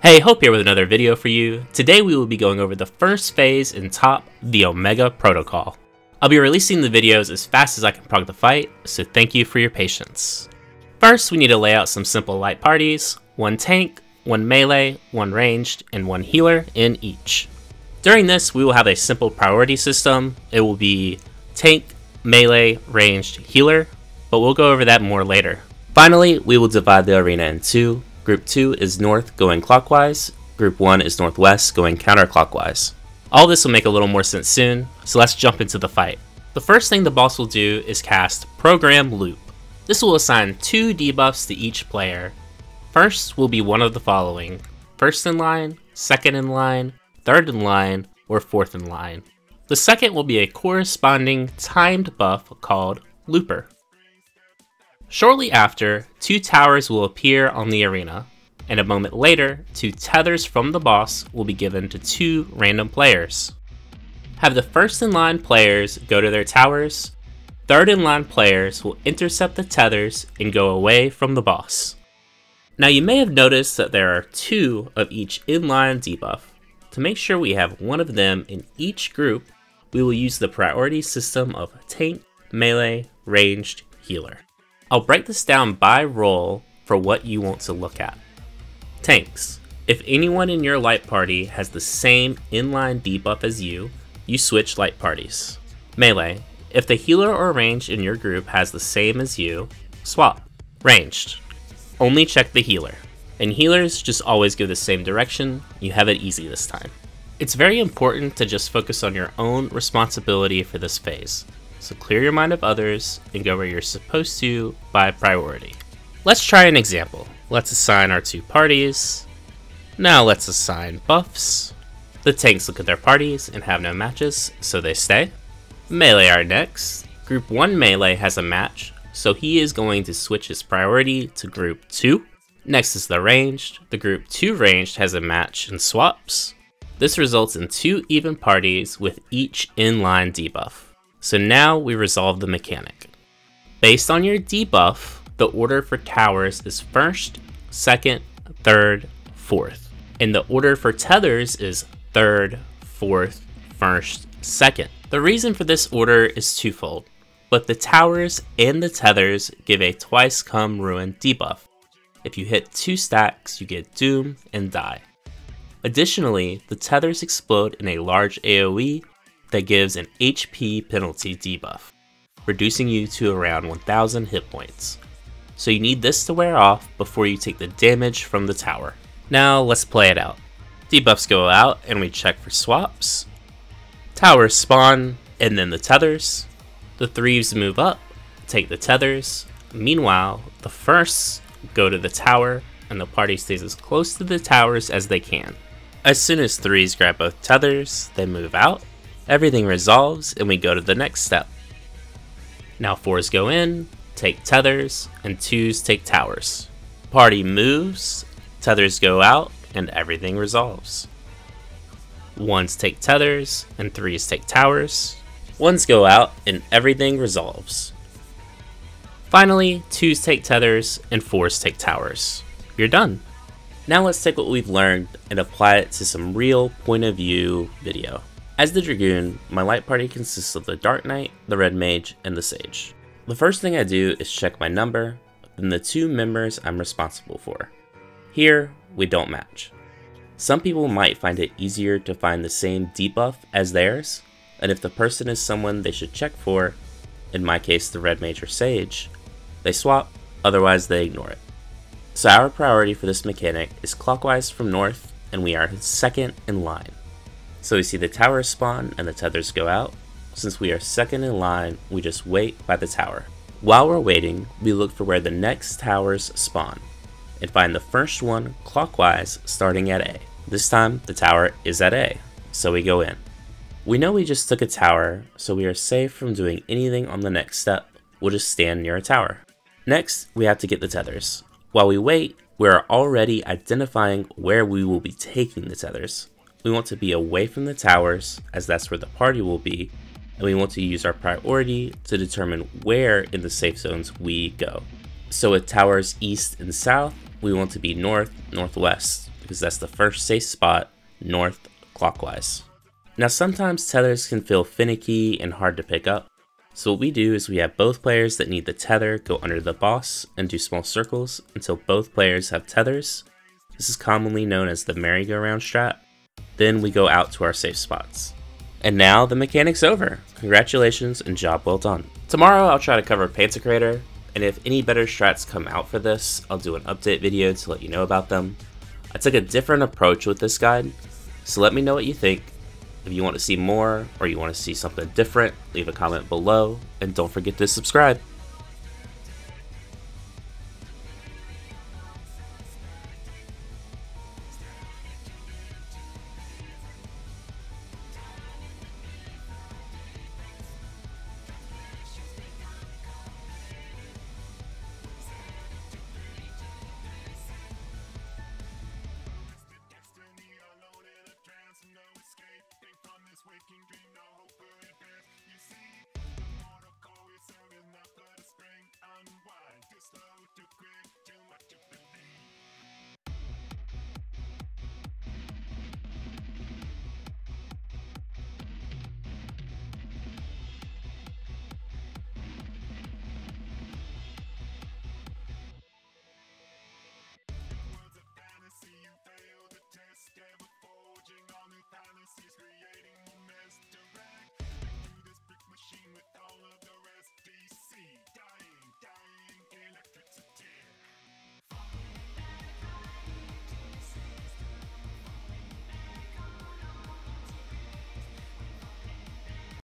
Hey, Hope here with another video for you. Today we will be going over the first phase in Top, the Omega Protocol. I'll be releasing the videos as fast as I can prog the fight, so thank you for your patience. First, we need to lay out some simple light parties, one tank, one melee, one ranged, and one healer in each. During this, we will have a simple priority system. It will be tank, melee, ranged, healer, but we'll go over that more later. Finally, we will divide the arena in two. Group 2 is north going clockwise, Group 1 is northwest going counterclockwise. All this will make a little more sense soon, so let's jump into the fight. The first thing the boss will do is cast Program Loop. This will assign 2 debuffs to each player. First will be one of the following: first in line, second in line, third in line, or fourth in line. The second will be a corresponding timed buff called Looper. Shortly after, 2 towers will appear on the arena, and a moment later, 2 tethers from the boss will be given to 2 random players. Have the first in line players go to their towers, third in line players will intercept the tethers and go away from the boss. Now you may have noticed that there are 2 of each inline debuff. To make sure we have one of them in each group, we will use the priority system of tank, melee, ranged, healer. I'll break this down by role for what you want to look at. Tanks. If anyone in your light party has the same inline debuff as you, you switch light parties. Melee. If the healer or ranged in your group has the same as you, swap. Ranged. Only check the healer. And healers just always go the same direction. You have it easy this time. It's very important to just focus on your own responsibility for this phase. So clear your mind of others and go where you're supposed to by priority. Let's try an example. Let's assign our 2 parties. Now let's assign buffs. The tanks look at their parties and have no matches, so they stay. Melee are next. Group 1 melee has a match, so he is going to switch his priority to Group 2. Next is the ranged. The Group 2 ranged has a match and swaps. This results in 2 even parties with each inline debuff. So now we resolve the mechanic. Based on your debuff, the order for towers is first, second, third, fourth. And the order for tethers is third, fourth, first, second. The reason for this order is twofold. Both the towers and the tethers give a twice come ruin debuff. If you hit 2 stacks, you get doom and die. Additionally, the tethers explode in a large AoE that gives an HP penalty debuff, reducing you to around 1000 hit points. So you need this to wear off before you take the damage from the tower. Now let's play it out. Debuffs go out and we check for swaps. Towers spawn and then the tethers. The threes move up, take the tethers. Meanwhile, the firsts go to the tower and the party stays as close to the towers as they can. As soon as threes grab both tethers, they move out. Everything resolves and we go to the next step. Now 4s go in, take tethers, and 2s take towers. Party moves, tethers go out, and everything resolves. 1s take tethers, and 3s take towers. 1s go out, and everything resolves. Finally, 2s take tethers, and 4s take towers. You're done. Now let's take what we've learned and apply it to some real point of view video. As the Dragoon, my light party consists of the Dark Knight, the Red Mage, and the Sage. The first thing I do is check my number, then the 2 members I'm responsible for. Here, we don't match. Some people might find it easier to find the same debuff as theirs, and if the person is someone they should check for, in my case the Red Mage or Sage, they swap, otherwise they ignore it. So our priority for this mechanic is clockwise from north, and we are second in line. So we see the towers spawn and the tethers go out. Since we are second in line, we just wait by the tower. While we're waiting, we look for where the next towers spawn and find the first one clockwise starting at A. This time the tower is at A, so we go in. We know we just took a tower, so we are safe from doing anything on the next step. We'll just stand near a tower. Next, we have to get the tethers. While we wait, we are already identifying where we will be taking the tethers. We want to be away from the towers, as that's where the party will be, and we want to use our priority to determine where in the safe zones we go. So with towers east and south, we want to be north, northwest, because that's the first safe spot north clockwise. Now sometimes tethers can feel finicky and hard to pick up, so what we do is we have both players that need the tether go under the boss and do small circles until both players have tethers. This is commonly known as the merry-go-round strat. Then we go out to our safe spots. And now the mechanic's over. Congratulations and job well done. Tomorrow I'll try to cover Pantocrator, and if any better strats come out for this, I'll do an update video to let you know about them. I took a different approach with this guide, so let me know what you think. If you want to see more, or you want to see something different, leave a comment below, and don't forget to subscribe.